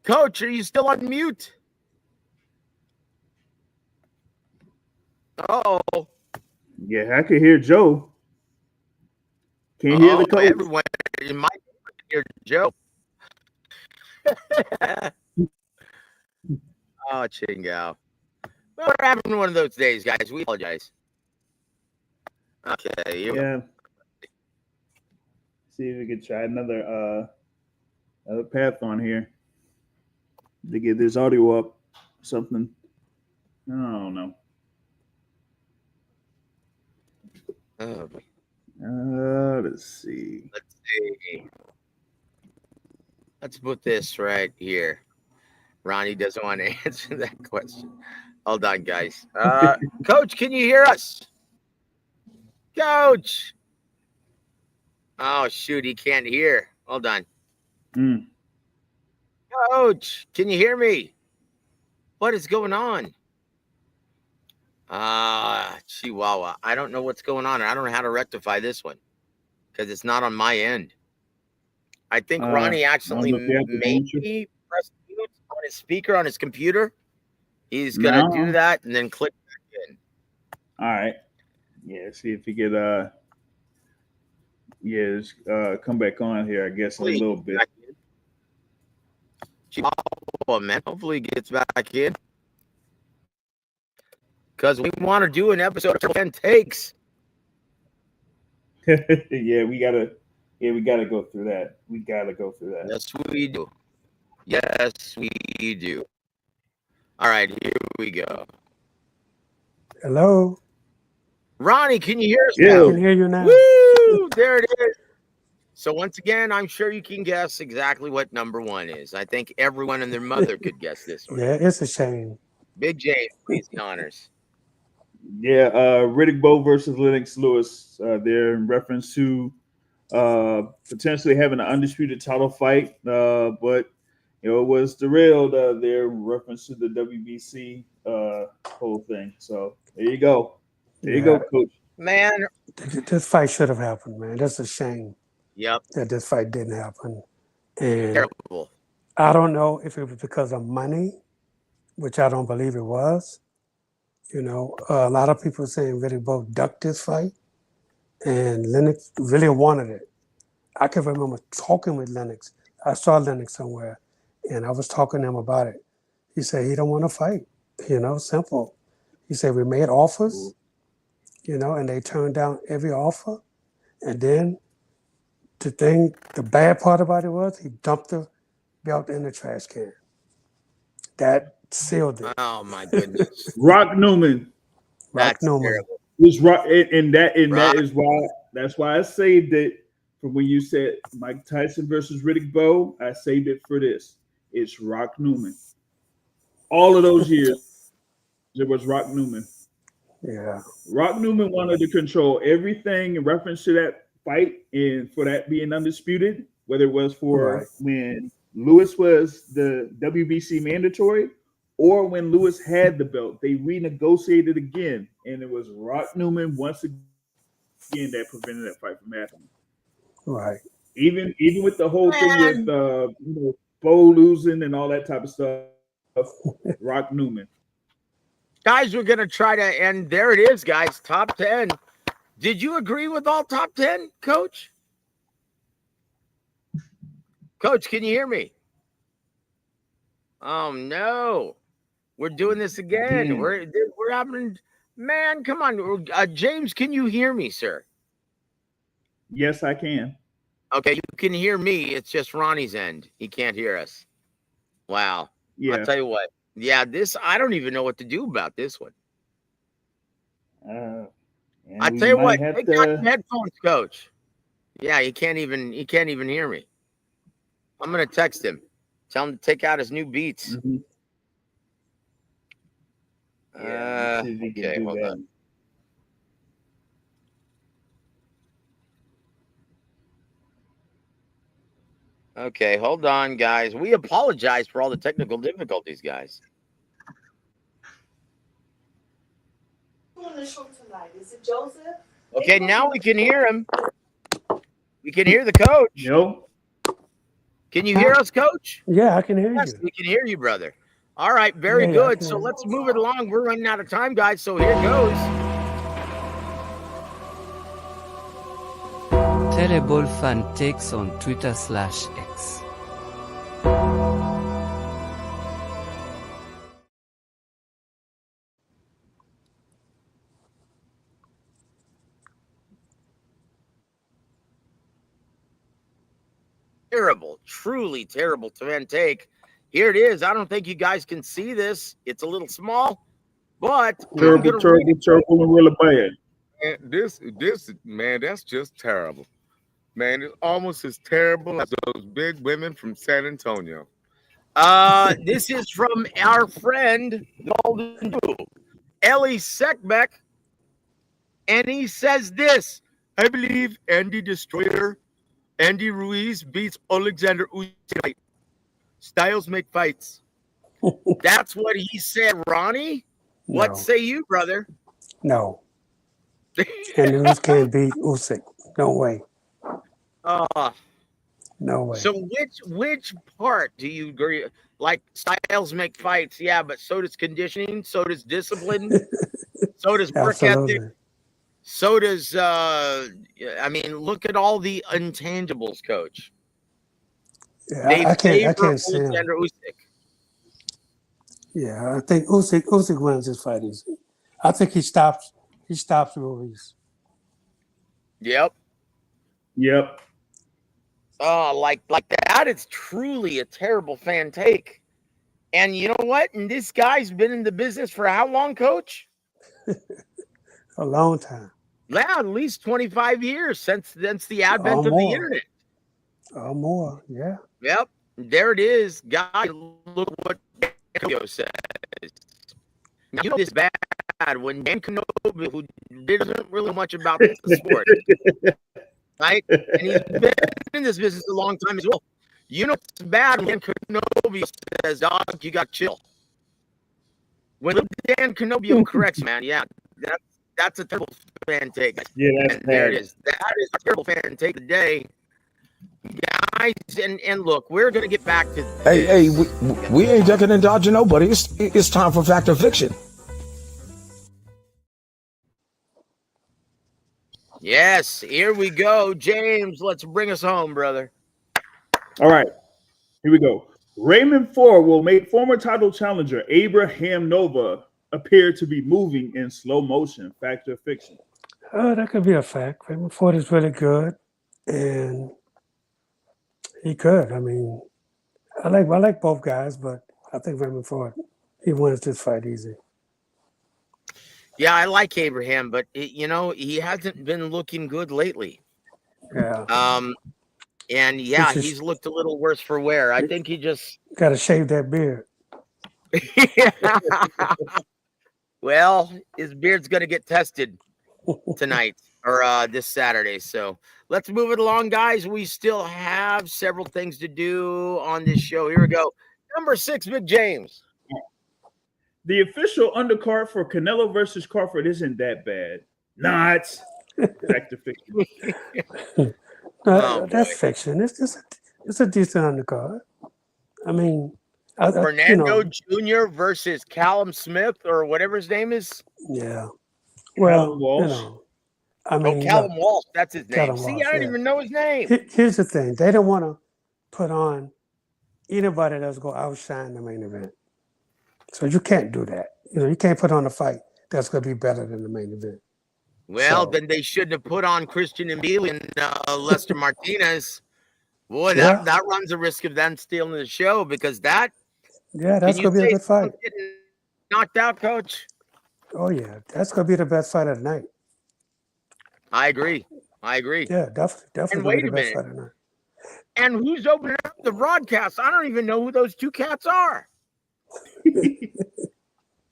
Coach, are you still on mute? Oh. Yeah, I can hear Joe. Can't hear the coach. Everyone in my hear Joe. Oh, Chingao. Well, we're having one of those days, guys. We apologize. Okay. Yeah. See if we can try another path on here to get this audio up. Something. I don't know. Let's see. Let's put this right here. Ronnie doesn't want to answer that question. Hold on, guys. Coach, can you hear us? Coach. Oh, shoot. He can't hear. Hold on. Coach, can you hear me? What is going on? Chihuahua. I don't know what's going on. I don't know how to rectify this one because it's not on my end. I think Ronnie actually maybe pressed mute on his speaker on his computer. He's gonna do that and then click back in. All right. Yeah. See if he could. Just come back on here. I guess hopefully a little bit. Oh man, hopefully he gets back in because we want to do an episode of 10 takes. Yeah, we gotta go through that. We gotta go through that. Yes, we do. Yes, we do. All right, here we go. Hello. Ronnie, can you hear us I now? can hear you now. Woo! There it is. So once again, I'm sure you can guess exactly what number one is. I think everyone and their mother could guess this one. Yeah, it's a shame. Big James, please, the honors. Yeah, Riddick Bowe versus Lennox Lewis. They're in reference to potentially having an undisputed title fight, but it was derailed. There in reference to the WBC whole thing. So there you go. There you go, Coach. Man. This fight should have happened, man. That's a shame. Yep. That this fight didn't happen. And terrible. I don't know if it was because of money, which I don't believe it was. A lot of people saying Riddick Bowe ducked this fight, and Lennox really wanted it. I can remember talking with Lennox. I saw Lennox somewhere, and I was talking to him about it. He said he don't want to fight. Simple. He said we made offers, and they turned down every offer. And then the bad part about it was he dumped the belt in the trash can. That sealed it. Oh my goodness. Rock Newman. That's Newman. terrible. Was Rock, and that is why I saved it from when you said Mike Tyson versus Riddick Bowe. I saved it for this. It's Rock Newman. All of those years, it was Rock Newman. Yeah. Rock Newman wanted to control everything in reference to that fight, and for that being undisputed, whether it was for when Lewis was the WBC mandatory or when Lewis had the belt, they renegotiated again, and it was Rock Newman once again that prevented that fight from happening. Right. Even with the whole thing with Bowe losing and all that type of stuff, Rock Newman. Guys, we're going to try to end. There it is, guys. Top 10. Did you agree with all top 10, Coach? Coach, can you hear me? Oh, no. We're doing this again. We're having, man, come on. James, can you hear me, sir? Yes, I can. Okay, you can hear me. It's just Ronnie's end. He can't hear us. Wow. Yeah. I'll tell you what. Yeah, I don't even know what to do about this one. I tell you what, take out your headphones, Coach. Yeah, he can't even hear me. I'm gonna text him. Tell him to take out his new Beats. Mm-hmm. Okay, hold on. Okay, hold on, guys. We apologize for all the technical difficulties, guys. Is it Joseph? Okay, now we can hear him. We can hear the coach. No. Can you hear us, Coach? Yeah, I can hear you. Yes, we can hear you, brother. All right, very good. So let's move it along. We're running out of time, guys. So here goes. Terrible fan takes on Twitter/X. Terrible, truly terrible fan take. Here it is. I don't think you guys can see this. It's a little small, but terrible and really bad. And this man, that's just terrible. Man, it's almost as terrible as those big women from San Antonio. This is from our friend, the Golden Dude, Ellie Sekbeck, and he says this: I believe Andy Destroyer, Andy Ruiz beats Alexander Usyk. Styles make fights. That's what he said, Ronnie. No. What say you, brother? No. And Usyk can't beat Usyk. No way. No way. So which part do you agree? Like Styles make fights, yeah, but so does conditioning, so does discipline, so does work ethic, so does I mean, look at all the intangibles, Coach. Yeah, I can't see him. Yeah, I think Usyk wins this fight easy. I think he stops Ruiz. Yep. Yep. Like that is truly a terrible fan take. And you know what? And this guy's been in the business for how long, Coach? A long time. Yeah, at least 25 years since the Or advent of the more. internet. Or more. Yeah. Yep. There it is. Guys, look what Kyo says. Now, you know this bad when Dan Kenobi, who doesn't really much about the sport, right? And he's been in this business a long time as well. You know it's bad when Dan Kenobi says, dog, you got to chill. When Dan Kenobi corrects, man, yeah, that's a terrible fan take. Yeah, that's and bad. There it is. That is a terrible fan take today. Guys, and look, we're going to get back to this. Hey, we ain't ducking and dodging nobody. It's time for fact or fiction. Yes, here we go. James, let's bring us home, brother. All right, here we go. Raymond Ford will make former title challenger Abraham Nova appear to be moving in slow motion. Fact or fiction? That could be a fact. Raymond Ford is really good, and he could. I mean, I like both guys, but I think Raymond Ford, he wins this fight easy. Yeah, I like Abraham, but he hasn't been looking good lately. Yeah. And yeah, he's looked a little worse for wear. I think he just got to shave that beard. Well, his beard's going to get tested tonight or this Saturday. So let's move it along, guys. We still have several things to do on this show. Here we go. Number 6, Big James. The official undercard for Canelo versus Crawford isn't that bad. Not. Fact or fiction? That's fiction. It's a decent undercard. I mean, Fernando Jr. versus Callum Smith or whatever his name is. Yeah. Well, Walsh. I mean, Callum Walsh. That's his name. Callum See, Walsh, I don't even know his name. Here's the thing: they don't want to put on anybody that's going to outshine the main event. So you can't do that. You can't put on a fight that's going to be better than the main event. Well, then they shouldn't have put on Christian Emile and Lester Martinez. Boy, that runs a risk of them stealing the show because that. Yeah, that's going to be a good fight. Knocked out, Coach. Oh yeah, that's going to be the best fight of the night. I agree. Yeah, definitely going to be the best fight of the night. And who's opening up the broadcast? I don't even know who those two cats are.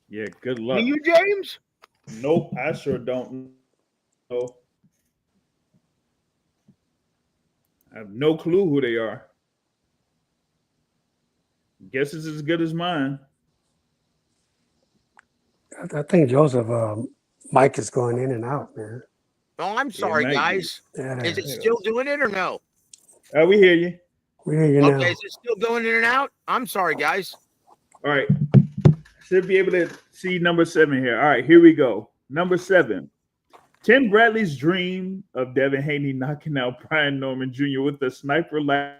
Yeah, good luck. Do you, James? Nope, I sure don't know. I have no clue who they are. Guess it's as good as mine. I think Joseph Mike is going in and out, man. Oh, I'm sorry, guys. Is it still doing it or no? We hear you. We hear you now. Okay, is it still going in and out? I'm sorry, guys. All right. Should be able to see number 7 here. All right, here we go. Number 7. Tim Bradley's dream of Devin Haney knocking out Brian Norman Jr. with a sniper-like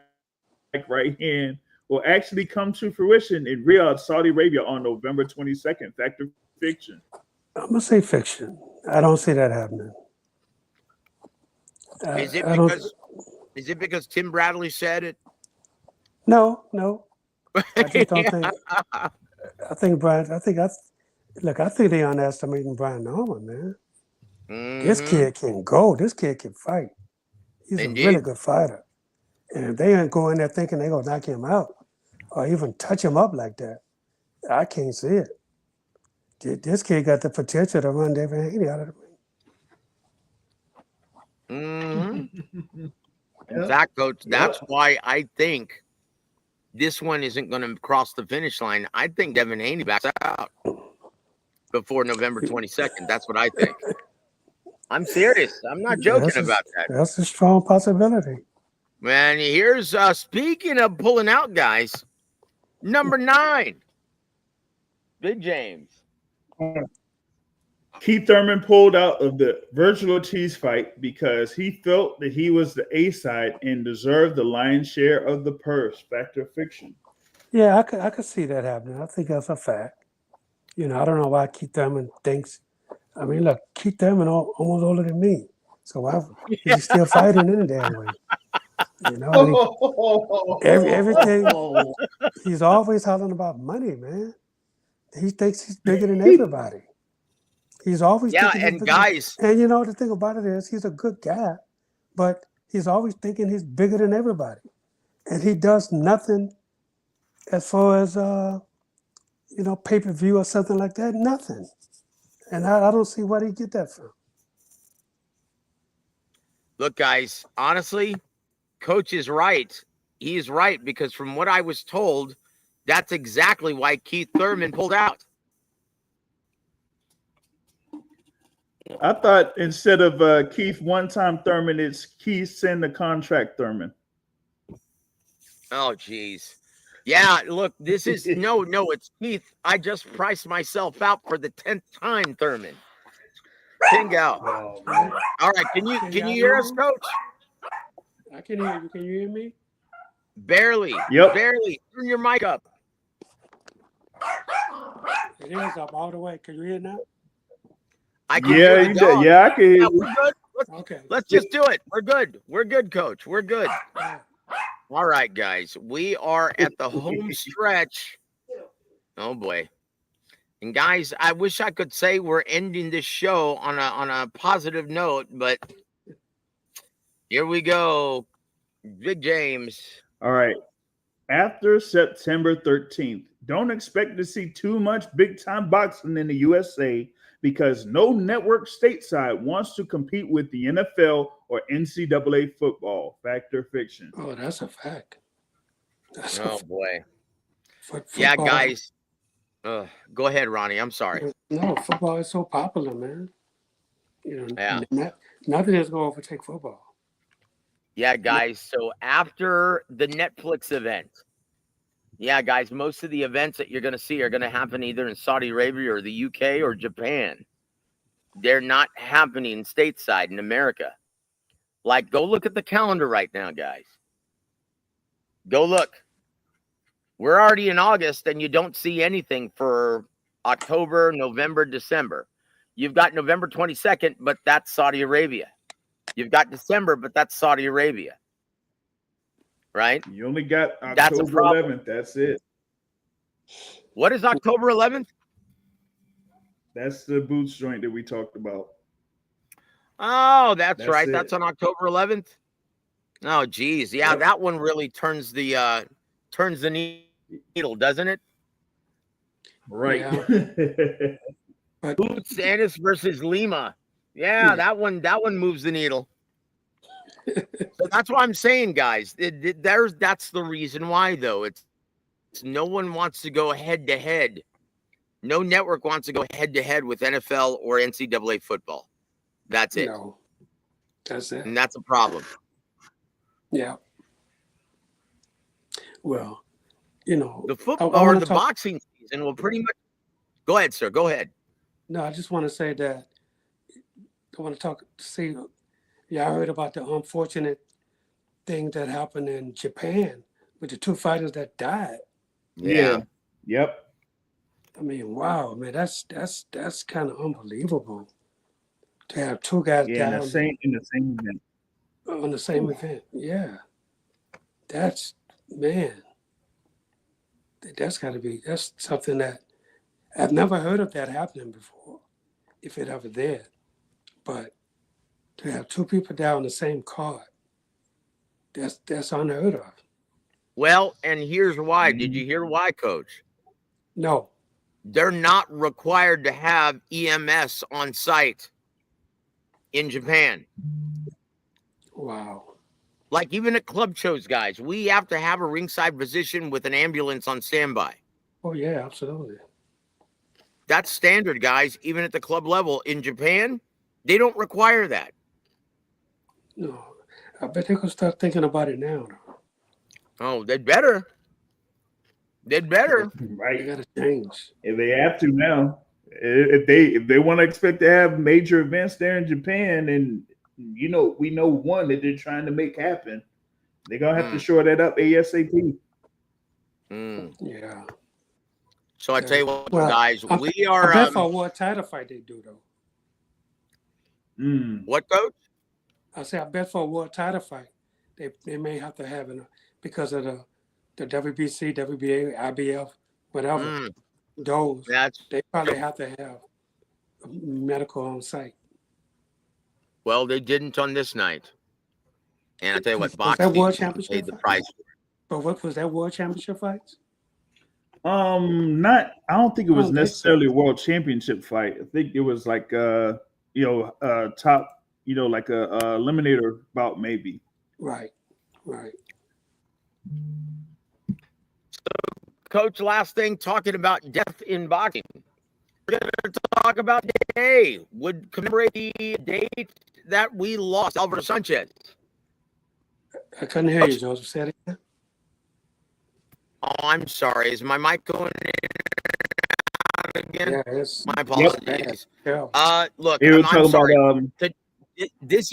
right hand will actually come to fruition in Riyadh, Saudi Arabia on November 22nd. Fact or fiction? I'm going to say fiction. I don't see that happening. Is it because Tim Bradley said it? No. I just don't think. I think they underestimating Brian Norman, man. Mm-hmm. This kid can go. This kid can fight. He's a really good fighter. And if they ain't go in there thinking they're going to knock him out or even touch him up like that, I can't see it. This kid got the potential to run Devin Haney out of the ring. Mm-hmm. In fact, Coach, that's why I think this one isn't going to cross the finish line. I think Devin Haney backs out before November 22nd. That's what I think. I'm serious. I'm not joking about that. That's a strong possibility. Man, here's speaking of pulling out guys, number 9, Big James. Keith Thurman pulled out of the Virgil Ortiz fight because he felt that he was the A side and deserved the lion's share of the purse. Fact or fiction? Yeah, I could see that happening. I think that's a fact. I don't know why Keith Thurman thinks. I mean, look, Keith Thurman almost older than me. So why is he still fighting any damn way? You know, and everything. He's always hollering about money, man. He thinks he's bigger than everybody. He's always thinking he's and bigger guys, and you know, the thing about it is he's a good guy, but he's always thinking he's bigger than everybody. And he does nothing as far as, pay-per-view or something like that. Nothing. And I don't see where he get that from. look, guys, honestly, Coach is right. He's right, because from what I was told, that's exactly why Keith Thurman pulled out. I thought instead of Keith one-time Thurman, it's Keith send the contract Thurman. Oh, geez. Yeah, look, this is no, it's Keith. I just priced myself out for the 10th time, Thurman. King out. Oh, all right, can you hear us, Coach? I can hear you. Can you hear me? Barely. Yep. Barely. Turn your mic up. It is up all the way. Can you hear now? I can hear the dog. Yeah, I can hear you. We're good. Let's just do it. We're good. We're good, Coach. We're good. All right, guys. We are at the home stretch. Oh boy. And guys, I wish I could say we're ending this show on a positive note, but here we go. Big James. All right. After September 13th, don't expect to see too much big-time boxing in the USA because no network stateside wants to compete with the NFL or NCAA football. Fact or fiction? Oh, that's a fact. Boy. Yeah, guys. Go ahead, Ronnie. I'm sorry. No, football is so popular, man. Nothing is going to overtake football. Yeah, guys. So after the Netflix event, yeah, guys, most of the events that you're going to see are going to happen either in Saudi Arabia or the UK or Japan. They're not happening stateside in America. Like, go look at the calendar right now, guys. Go look. We're already in August and you don't see anything for October, November, December. You've got November 22nd, but that's Saudi Arabia. You've got December, but that's Saudi Arabia. Right? You only got October 11th. That's it. What is October 11th? That's the boots joint that we talked about. Oh, that's right. It. That's on October 11th. Oh, geez. Yeah, yep. That one really turns the needle, doesn't it? Right. Yeah. Boots Ennis versus Lima. Yeah, that one moves the needle. So that's what I'm saying, guys. That's the reason why, though. It's no one wants to go head to head. No network wants to go head to head with NFL or NCAA football. That's it. No, that's it. And that's a problem. Yeah. Well, the football or the boxing season will pretty much. Go ahead, sir. Go ahead. No, I just want to say that I want to see. Yeah, I heard about the unfortunate thing that happened in Japan with the two fighters that died. Yeah. Yep. I mean, wow, man, that's kind of unbelievable to have two guys die in the same event. On the same event. Yeah. That's something that I've never heard of that happening before, if it ever did. But to have two people die on the same card, that's unheard of. Well, and here's why. Did you hear why, Coach? No. They're not required to have EMS on site in Japan. Wow. Like even at club shows, guys, we have to have a ringside position with an ambulance on standby. Oh, yeah, absolutely. That's standard, guys, even at the club level. In Japan, they don't require that. No. I bet they could start thinking about it now. Oh, they'd better. They'd better. Right. They got to change. If they have to now. If they want to expect to have major events there in Japan, and we know one that they're trying to make happen, they're gonna have to shore that up ASAP. Yeah. So I tell you what, guys, we are. I bet for what title fight they do though. What, Coach? I say, I bet for a world title fight, they may have to have it because of the WBC, WBA, IBF, whatever. Those they probably have to have medical on site. Well, they didn't on this night. And I tell you what, Was that world boxing championship paid the fight? price. But what was that world championship fights? I don't think it was I don't think necessarily a world championship fight. I think it was like top, like a eliminator bout maybe. Right. Coach, last thing, talking about death in boxing. We're going to talk about today. Would commemorate the date that we lost Salvador Sanchez. I couldn't hear you, Joseph. Say it again. Oh, I'm sorry. Is my mic going in and out again? Yeah, it's my apologies. Yep. Look, You were I'm talking sorry. about This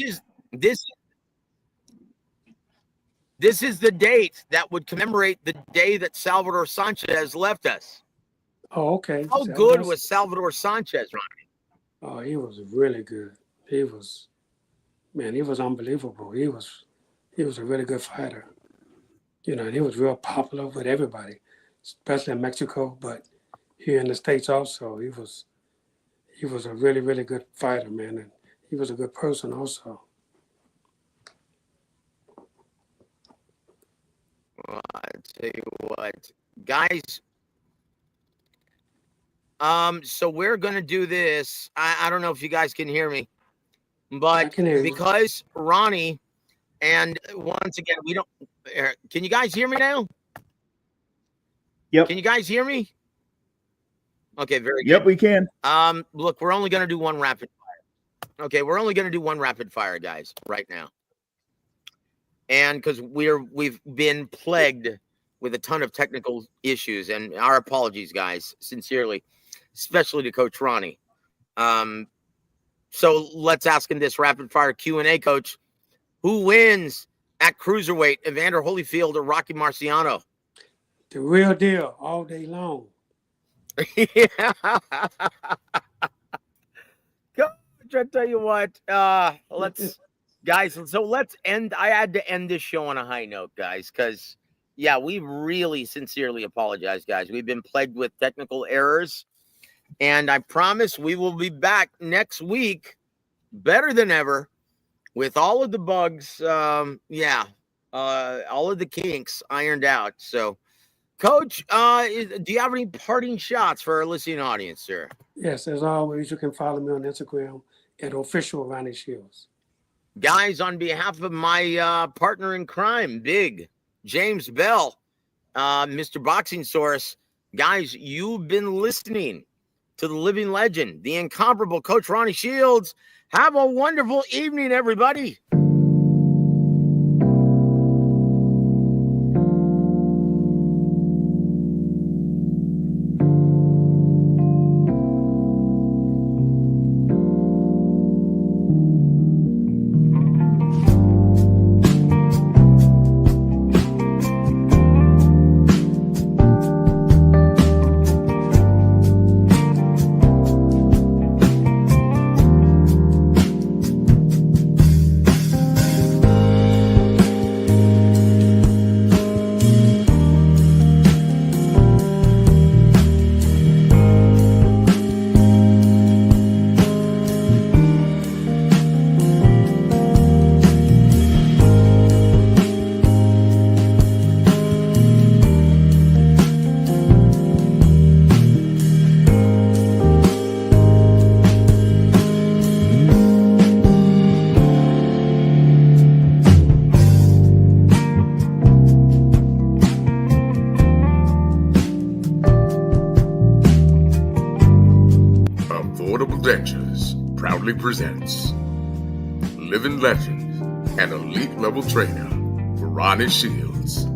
is the date that would commemorate the day that Salvador Sanchez left us. Oh, okay. How good was Salvador Sanchez, Ronnie? Oh, he was really good. He was unbelievable. He was a really good fighter. You know, and he was real popular with everybody, especially in Mexico, but here in the States also. He was a really, really good fighter, man, and he was a good person also. Well, I tell you what, guys. So we're gonna do this. I don't know if you guys can hear me, but because Ronnie, and once again, we don't. Can you guys hear me now? Yep. Can you guys hear me? Okay, very good. Yep, we can. Look, we're only gonna do one rapid fire. Okay, we're only gonna do one rapid fire, guys, right now. And because we've been plagued with a ton of technical issues, and our apologies, guys, sincerely, especially to Coach Ronnie. So let's ask him this rapid fire Q&A, Coach. Who wins at cruiserweight, Evander Holyfield or Rocky Marciano? The real deal, all day long. Yeah. Coach, I tell you what, let's end. I had to end this show on a high note, guys, because yeah, we really sincerely apologize, guys. We've been plagued with technical errors, and I promise we will be back next week better than ever with all of the bugs. All of the kinks ironed out. So, Coach, do you have any parting shots for our listening audience, sir? Yes, as always, you can follow me on Instagram at official Ronnie Shields. Guys, on behalf of my partner in crime, Big James Bell, Mr. Boxing Source, guys, you've been listening to the living legend, the incomparable Coach Ronnie Shields. Have a wonderful evening, everybody. proudly presents living legend and elite level trainer Ronnie Shields.